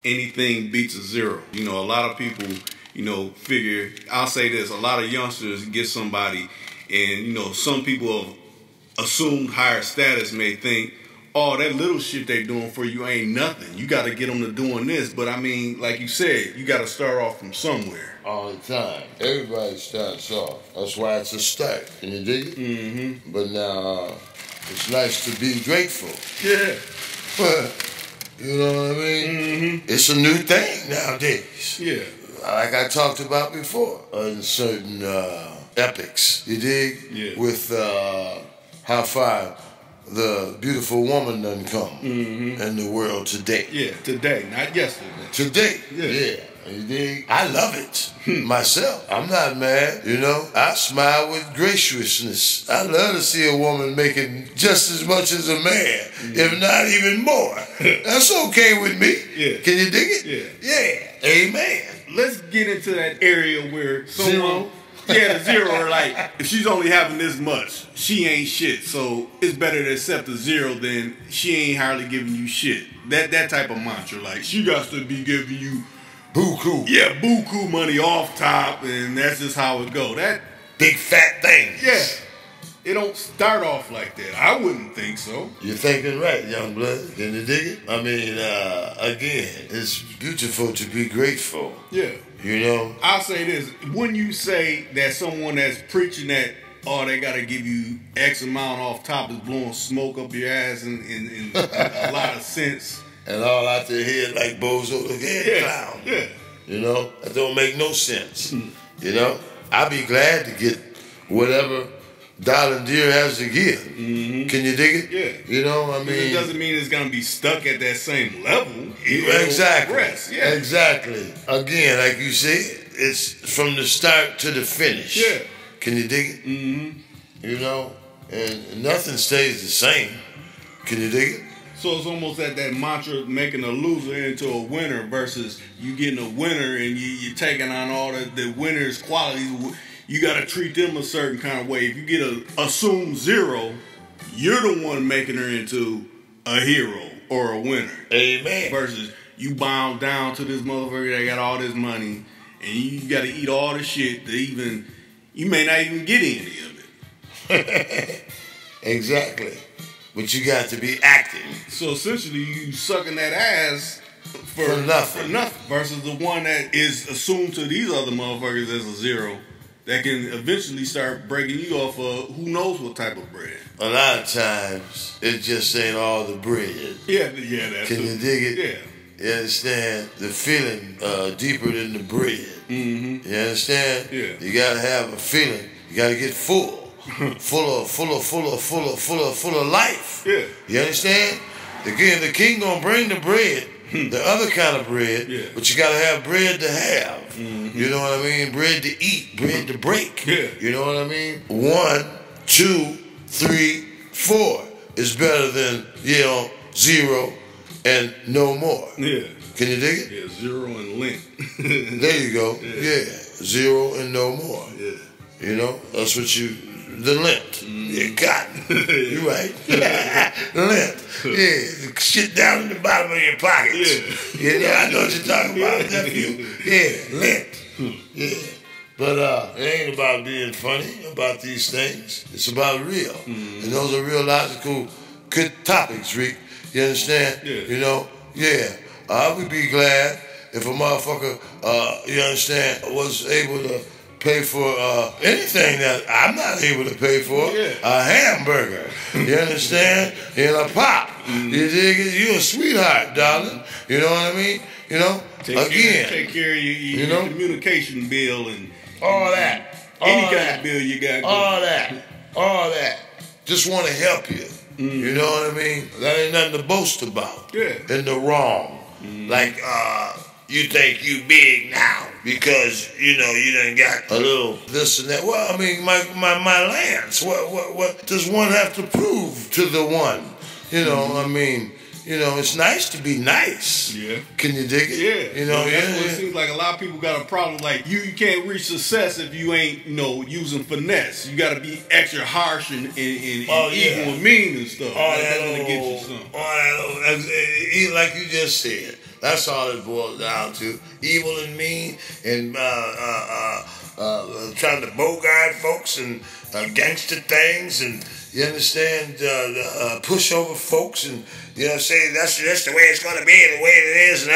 anything beats a zero. You know, a lot of people, figure, I'll say this, a lot of youngsters get somebody and, some people of assumed higher status may think, oh, that little shit they doing for you ain't nothing. You got to get them to doing this. But I mean, like you said, you got to start off from somewhere. All the time. Everybody starts off. That's why it's a start. Can you dig it? Mm-hmm. But now, it's nice to be grateful. Yeah. You know what I mean? Mm-hmm. It's a new thing nowadays. Yeah. Like I talked about before, in certain epics, you dig? Yeah. With how far the beautiful woman done come in the world today. Yeah, today, not yesterday. Today, yeah. You dig? I love it myself. I'm not mad, I smile with graciousness. I love to see a woman making just as much as a man, if not even more. That's okay with me. Yeah. Can you dig it? Yeah. Amen. Let's get into that area where someone... Yeah, the zero, or like, if she's only having this much, she ain't shit. So it's better to accept the zero than she ain't hardly giving you shit. That type of mantra, like, she got to be giving you buku. Yeah, buku money off top, and that's just how it go. That big fat thing. Yeah. It don't start off like that. I wouldn't think so. You're thinking right, young blood. Can you dig it? I mean, again, it's beautiful to be grateful. Yeah. I'll say this. When you say that someone that's preaching that, oh, they got to give you X amount off top is blowing smoke up your ass in a lot of sense. And all out their head like Bozo the Head Clown. Yeah. That don't make no sense. I'll be glad to get whatever Darling Deer has to give. Can you dig it? Yeah. I mean... It doesn't mean it's going to be stuck at that same level. Exactly. Yeah. Exactly. Again, like you said, it's from the start to the finish. Yeah. Can you dig it? And nothing stays the same. Can you dig it? So it's almost that mantra, making a loser into a winner versus you getting a winner and you're taking on all the winner's qualities. You got to treat them a certain kind of way. If you get a assumed zero, you're the one making her into a hero or a winner. Amen. Versus you bound down to this motherfucker that got all this money and you got to eat all the shit to even, you may not even get any of it. Exactly. But you got to be acting. So essentially you sucking that ass for nothing. Versus the one that is assumed to these other motherfuckers as a zero. That can eventually start breaking you off of who knows what type of bread. A lot of times, it just ain't all the bread. Yeah, that's Can you dig it? Yeah. You understand? The feeling deeper than the bread. You understand? Yeah. You gotta have a feeling. You gotta get full. full of life. Yeah. You understand? Again, the king gonna bring the bread. The other kind of bread, but you gotta have bread to have. You know what I mean? Bread to eat, bread to break. You know what I mean? 1, 2, 3, 4 is better than 0 and no more. Yeah. Can you dig it? Yeah, 0 and lint. There you go. Yeah. 0 and no more. Yeah. That's what the lint. Yeah, cotton. You're right. Lint. Yeah, the shit down in the bottom of your pockets. I know what you're talking about, nephew. Yeah, lint. Yeah. But it ain't about being funny about these things. It's about real. And those are real logical, good topics, Rick. You understand? Yeah. I would be glad if a motherfucker, you understand, was able to pay for anything that I'm not able to pay for. A hamburger. You understand? And a pop. You dig it? You a sweetheart, darling. You know what I mean? Take care of your communication bill and all that. Any kind of bill you got. All that. Just want to help you. You know what I mean? That ain't nothing to boast about. In the wrong. Like, you think you big now because, you done got a little this and that. Well, I mean, my lands, what does one have to prove to the one? I mean, it's nice to be nice. Yeah. Can you dig it? Yeah. That's what it seems like a lot of people got a problem. Like, you can't reach success if you ain't, using finesse. You got to be extra harsh and evil and mean and stuff. That's gonna get you something. Like you just said, That's all it boils down to. Evil and mean and trying to bogart folks and gangster things and, you understand, pushover folks and, you know, say that's the way it's going to be and the way it is. And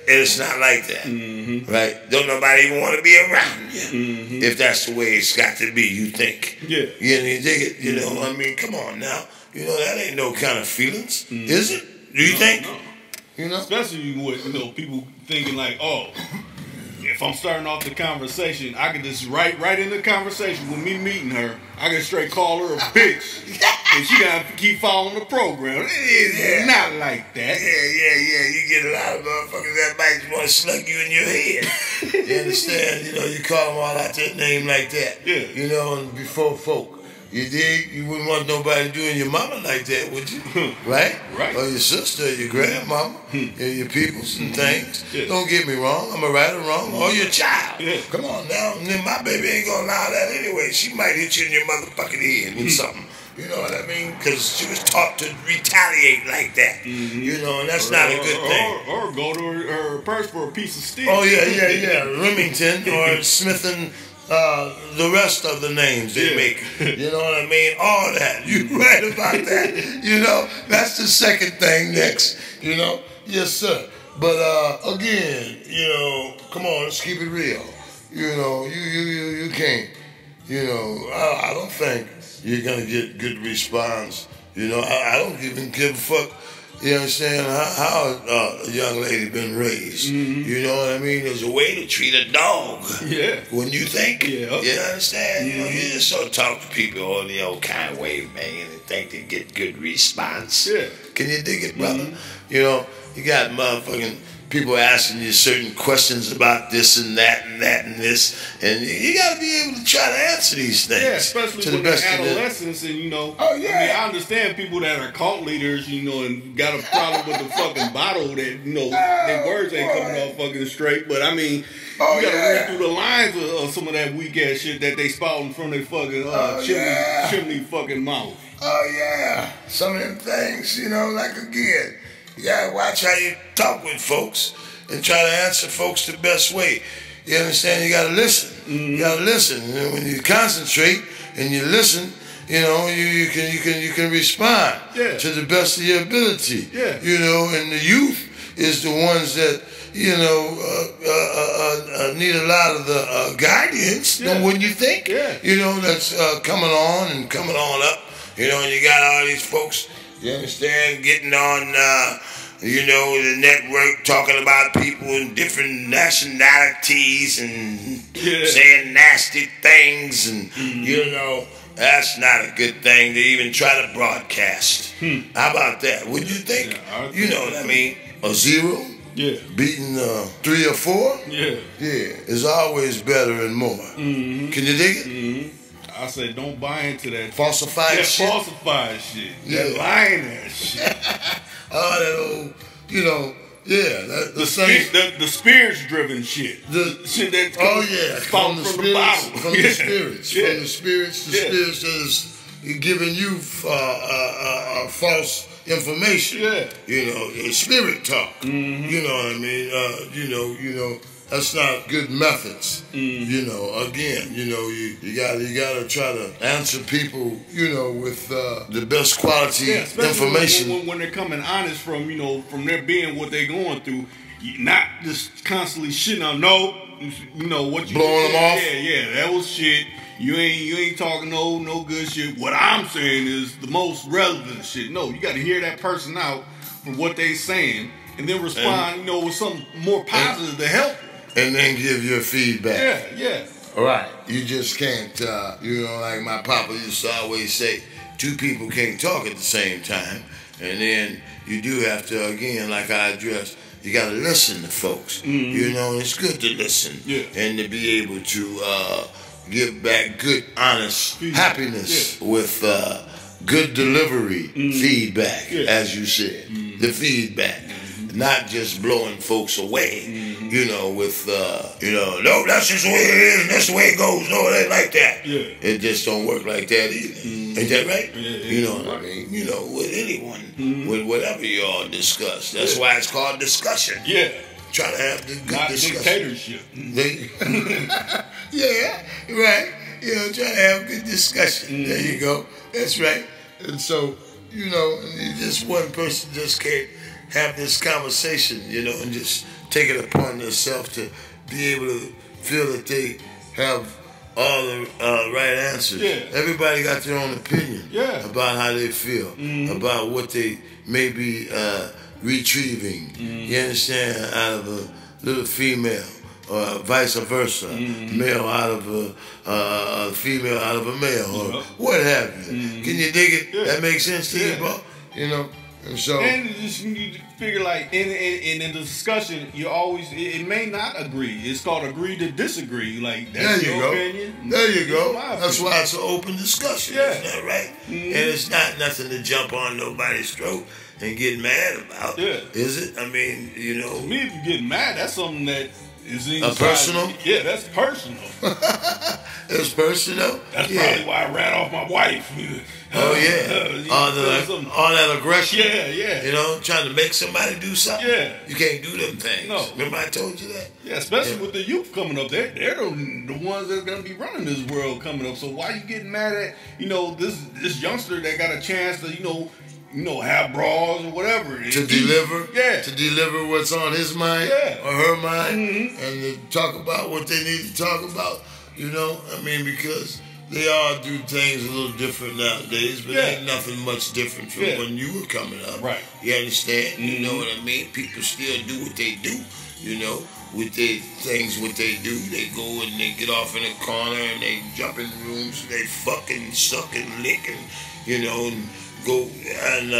it's not like that. Mm-hmm. Right? Don't nobody even want to be around you if that's the way it's got to be, you think. Yeah. You dig it? You know, I mean, come on now. You know, that ain't no kind of feelings, is it? Do you think? No. You know? Especially with, you know, people thinking like, oh, if I'm starting off the conversation, I can just right in the conversation with me meeting her, I can straight call her a bitch. And she gotta keep following the program. It's not like that. Yeah. You get a lot of motherfuckers that might want to slug you in your head. You understand? You know, you call them all out their name like that. Yeah. You know, and before folk. You dig? You wouldn't want nobody doing your mama like that, would you? Right? Right. Or your sister, or your grandmama, your peoples and things. Yeah. Don't get me wrong. I'm a right or wrong. Or your child. Yeah. Come on now. And then my baby ain't gonna allow that anyway. She might hit you in your motherfucking head with something. You know what I mean? Because she was taught to retaliate like that. You know, and that's not a good thing. Or go to her purse for a piece of steel. Oh, yeah. Remington or Smith and the rest of the names they make. You know what I mean? All that. You right about that. You know, that's the second thing next. You know? Yes, sir. But again, you know, come on, let's keep it real. You know, you can't, you know, I don't think you're gonna get good response. You know, I don't even give a fuck. You understand how a young lady been raised? You know what I mean? There's a way to treat a dog. Yeah. When you think. Yeah. You understand? You know, you just sort of talk to people all the old kind of way, man, and think they get good response. Yeah. Can you dig it, brother? You know, you got motherfucking people asking you certain questions about this and that and that and this, and you got to be able to try to answer these things. Yeah, especially to when they're adolescents, and you know. Oh yeah. I mean, I understand people that are cult leaders, you know, and got a problem with the fucking bottle that, you know, their words ain't coming off fucking straight. But I mean, you got to read through the lines of some of that weak ass shit that they spouting from their fucking chimney fucking mouth. Oh yeah, some of them things, you know, like again. You gotta watch how you talk with folks and try to answer folks the best way. You understand? You gotta listen. You gotta listen. And when you concentrate and you listen, you know, you can respond to the best of your ability. Yeah. You know, and the youth is the ones that, you know, need a lot of the guidance. Yeah. Wouldn't you think? Yeah. You know, that's coming on and coming on up. You know, and you got all these folks. You understand? Getting on, you know, the network, talking about people in different nationalities and saying nasty things, and you know, that's not a good thing to even try to broadcast. How about that? Would you think? Yeah, you know what I mean? A 0? Yeah. Beating 3 or 4? Yeah. Yeah. Is always better and more. Can you dig it? I say don't buy into that falsified shit. Falsified shit. That lying ass shit. All that old, you know, the spirits driven shit. The shit that comes from the bottle. From the spirits. From the spirits. The spirits that is giving you false information. Yeah. You know, spirit talk. You know what I mean? You know. That's not good methods. You know, again, you know, you gotta try to answer people, you know, with the best quality information. When they're coming honest from, you know, from their being what they're going through, not just constantly shitting on. No, you know what you blowing them off. Yeah, that was shit. You ain't talking no good shit. What I'm saying is the most relevant shit. No, you got to hear that person out from what they saying, and then respond, you know, with something more positive to help. And then give your feedback. Yeah. All right. You just can't, you know, like my papa used to always say, 2 people can't talk at the same time. And then you do have to, again, like I addressed, you got to listen to folks. You know, and it's good to listen. Yeah. And to be able to give back good, honest happiness with good delivery feedback, as you said. The feedback. Not just blowing folks away, you know, with, you know, no, that's just the way it is and that's the way it goes. No, it ain't like that. Yeah. It just don't work like that either. Ain't that right? You know what I mean? You know, with anyone, with whatever you all discuss. That's why it's called discussion. Yeah. Try to have the good Not discussion. dictatorship. Yeah, right. You know, try to have good discussion. There you go. That's right. And so, you know, just one person just can't have this conversation, you know, and just take it upon themselves to be able to feel that they have all the right answers. Yeah. Everybody got their own opinion about how they feel, about what they may be retrieving, you understand, out of a little female, or vice versa, male out of a female out of a male, or what have you. Can you dig it? That makes sense to you, bro? You know? And so, and you need to figure, like, in the discussion, you always, it may not agree. It's called agree to disagree. Like, that's your opinion. There you go. That's why it's an open discussion. Isn't that right? And it's not nothing to jump on nobody's throat and get mad about. Is it? I mean, you know. To me, if you get mad, that's something that is inside. Personal? Yeah, that's personal. It's personal? That's probably why I ran off my wife. Oh, yeah. All that aggression. Yeah. You know, trying to make somebody do something. Yeah. You can't do them things. No. Remember I told you that? Yeah, especially with the youth coming up. They're the ones that's going to be running this world coming up. So why you getting mad at, you know, this youngster that got a chance to, you know, have bras or whatever. To deliver? Yeah. To deliver what's on his mind or her mind and to talk about what they need to talk about, you know? I mean, because they all do things a little different nowadays, but ain't nothing much different from when you were coming up. Right. You understand? You know what I mean? People still do what they do, you know? With their things, what they do, they go and they get off in a corner and they jump in rooms, they fucking suck and lick and, you know, and go and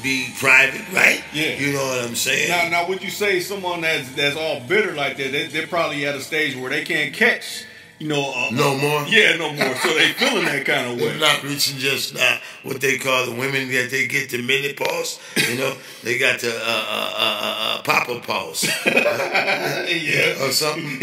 be private, right? Yeah. You know what I'm saying? Now, would you say someone that's all bitter like that, they're probably at a stage where they can't catch, you know... no more? Yeah, no more. So they feeling that kind of way. They're not reaching just what they call the women that they get the menopause. You know, they got the papa pause. Or something.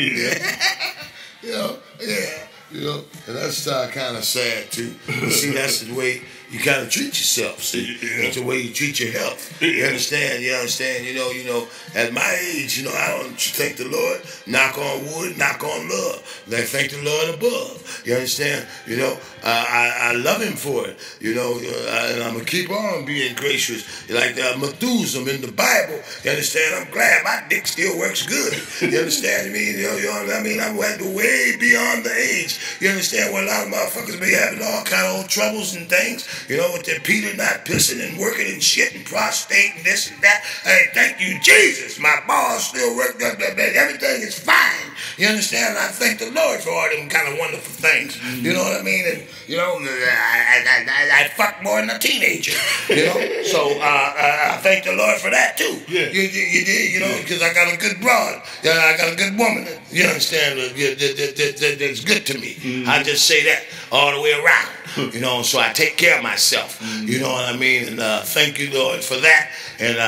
You know, and that's kind of sad too. See, that's the way you kind of treat yourself. See, that's the way you treat your health. You understand? You understand? You know. At my age, you know, I don't thank the Lord. Knock on wood, knock on love. Like thank the Lord above. You understand? You know, I love Him for it. You know, and I'm gonna keep on being gracious. Like Methuselah in the Bible. You understand? I'm glad my dick still works good. You understand me? You know what I mean? I'm way beyond the age. You understand? Where a lot of motherfuckers be having all kind of old troubles and things. You know, with their Peter not pissing and working and shit and prostate and this and that. Hey, thank you, Jesus. My balls still work. Everything is fine. You understand? I thank the Lord for all them kind of wonderful things. You know what I mean? And, you know, I fuck more than a teenager. You know? So, I thank the Lord for that, too. Yeah. You did, you know, because I got a good broad. I got a good woman. You understand? That's good to me. I just say that all the way around. You know, so I take care of myself. You know what I mean? And thank you, Lord, for that. And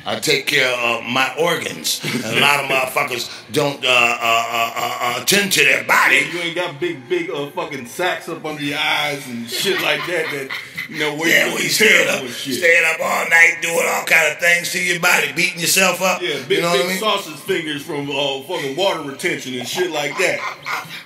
I take care of my organs. And a lot of motherfuckers don't attend to their body. You ain't got big fucking sacks up under your eyes and shit like that you know, where you staying up all night doing all kind of things to your body, beating yourself up. Yeah, you know what I mean? sausage fingers from fucking water retention and shit like that.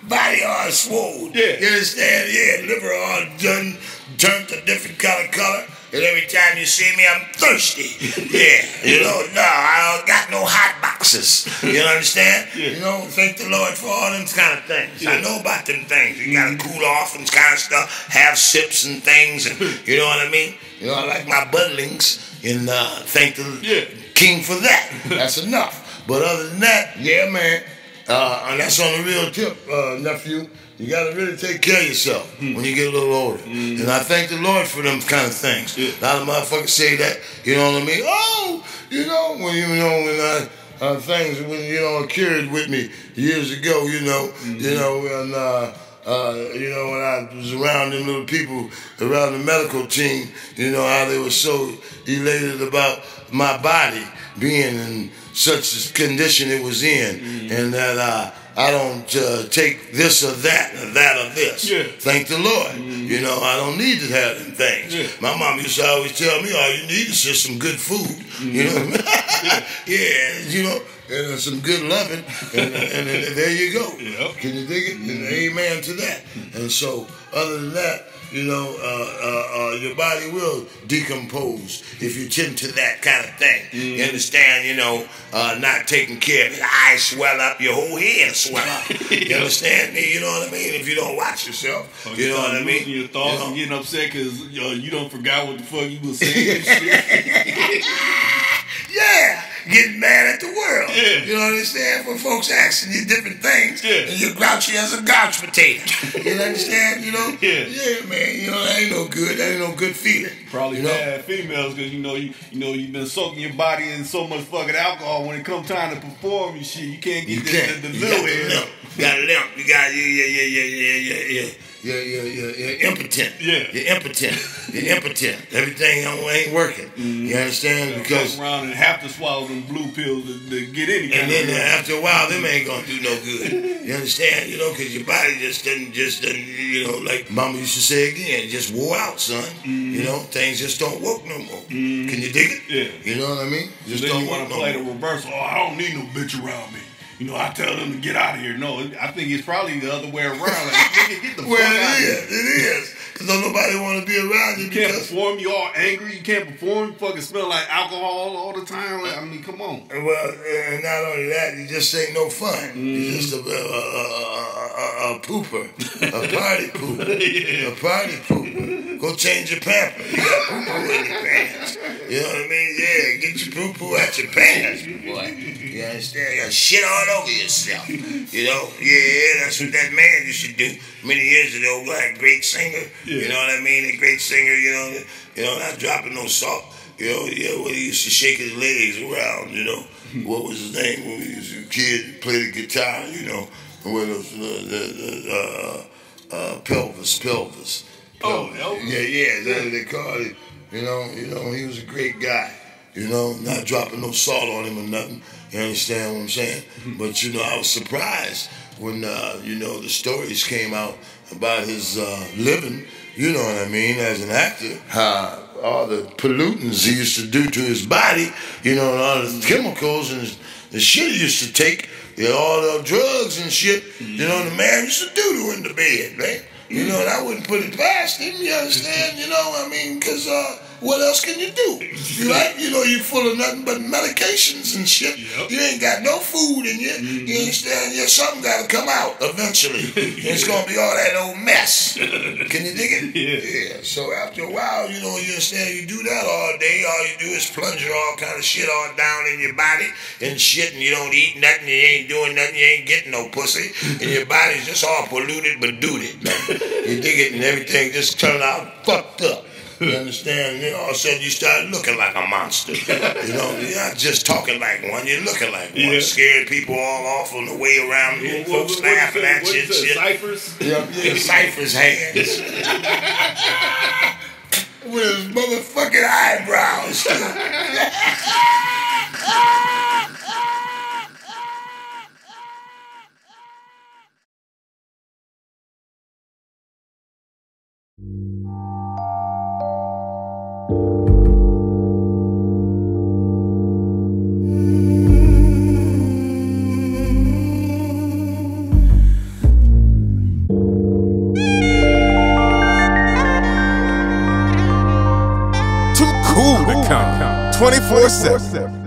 Body all swole. Yeah. You understand? Yeah, liver all done, turned to different color. And every time you see me, I'm thirsty. Yeah, you know, no, I don't got no hot boxes. You understand? Yeah. You know, thank the Lord for all them kind of things. Yeah. I know about them things. You gotta cool off and kind of stuff, have sips and things, and you know what I mean? You know, I like my buddlings, and thank the King for that. That's enough. But other than that, yeah, man, and that's on the real tip, nephew. You gotta really take care of yourself when you get a little older. And I thank the Lord for them kind of things. A lot of motherfuckers say that, you know what I mean? Oh, you know, when things occurred with me years ago, you know, and you know, when I was around them little people, around the medical team, you know, how they were so elated about my body being in such a condition it was in, and that I don't take this or that or this. Yeah. Thank the Lord. You know, I don't need to have them things. Yeah. My mom used to always tell me, all you need is just some good food. You know, yeah, you know, and some good loving, and there you go. Yep. Can you dig it? And amen to that. And so, other than that, you know, your body will decompose if you tend to that kind of thing. You understand, you know, not taking care of it. Eyes swell up, your whole head swell up. You understand me? You know what I mean? If you don't watch yourself, you know what I mean? Your thoughts and getting upset because you don't forgot what the fuck you was saying. Yeah, getting mad at the world. Yeah. You know what I'm saying? When folks asking you different things, and you're grouchy as a gouch potato. You understand? You know? Yeah, man. You know, that ain't no good. That ain't no good feeling. Probably bad females because you've been soaking your body in so much fucking alcohol. When it comes time to perform and shit, you can't get the little head. You got limp. You got You're impotent. Yeah. You're impotent. You're impotent. Everything ain't working. You understand? Because fuck around and have to swallow them blue pills to get any kind and then after a while, them ain't gonna do no good. You understand? You know, because your body just doesn't. You know, like Mama used to say again, it just wore out, son. You know, things just don't work no more. Can you dig it? Yeah. You know what I mean? Just then don't you want to play the reverse. Oh, I don't need no bitch around me. You know, I tell them to get out of here. No, I think it's probably the other way around. Like, get the fuck out of here. It is. Because don't nobody want to be around you. You can't perform. You all angry. You can't perform. You fucking smell like alcohol all the time. Like, I mean, come on. Well, and not only that, you just ain't no fun. You're just a pooper. A party pooper. A party pooper. Go change your pamper. You got poo-poo in your pants. You know what I mean? Yeah, get your poo-poo out your pants, boy. You understand? You got shit all over yourself. You know? Yeah, that's what that man used to do many years ago. Like, great singer. Yeah. You know what I mean? A great singer, you know, not dropping no salt. You know, when he used to shake his legs around, you know. What was his name when he was a kid, played the guitar, you know. When it was pelvis. Oh, yeah, that's what they called it. You know, he was a great guy. You know, not dropping no salt on him or nothing. You understand what I'm saying? But, you know, I was surprised when, you know, the stories came out about his living, you know what I mean, as an actor. How all the pollutants he used to do to his body, you know, and all the chemicals and the shit he used to take, you know, all the drugs and shit, you know, the man used to do in the bed, man. You know, and I wouldn't put it past him, you understand, you know, I mean, because what else can you do? Right? You know, you're full of nothing but medications and shit. Yep. You ain't got no food in you. You understand? Yeah, something got to come out eventually. It's going to be all that old mess. Can you dig it? Yeah. So after a while, you know, you understand, you do that all day. All you do is plunger all kind of shit all down in your body and shit, and you don't eat nothing. You ain't doing nothing. You ain't getting no pussy. And your body's just all polluted but duded. You dig it? And everything just turned out fucked up. You understand? And then all of a sudden you start looking like a monster. You know, you're not just talking like one, you're looking like one. Scared people all off on the way around. Folks laughing at you and shit. Cyphers? Yeah, Cyphers' hands. With his motherfucking eyebrows. Too cool to count 24/7.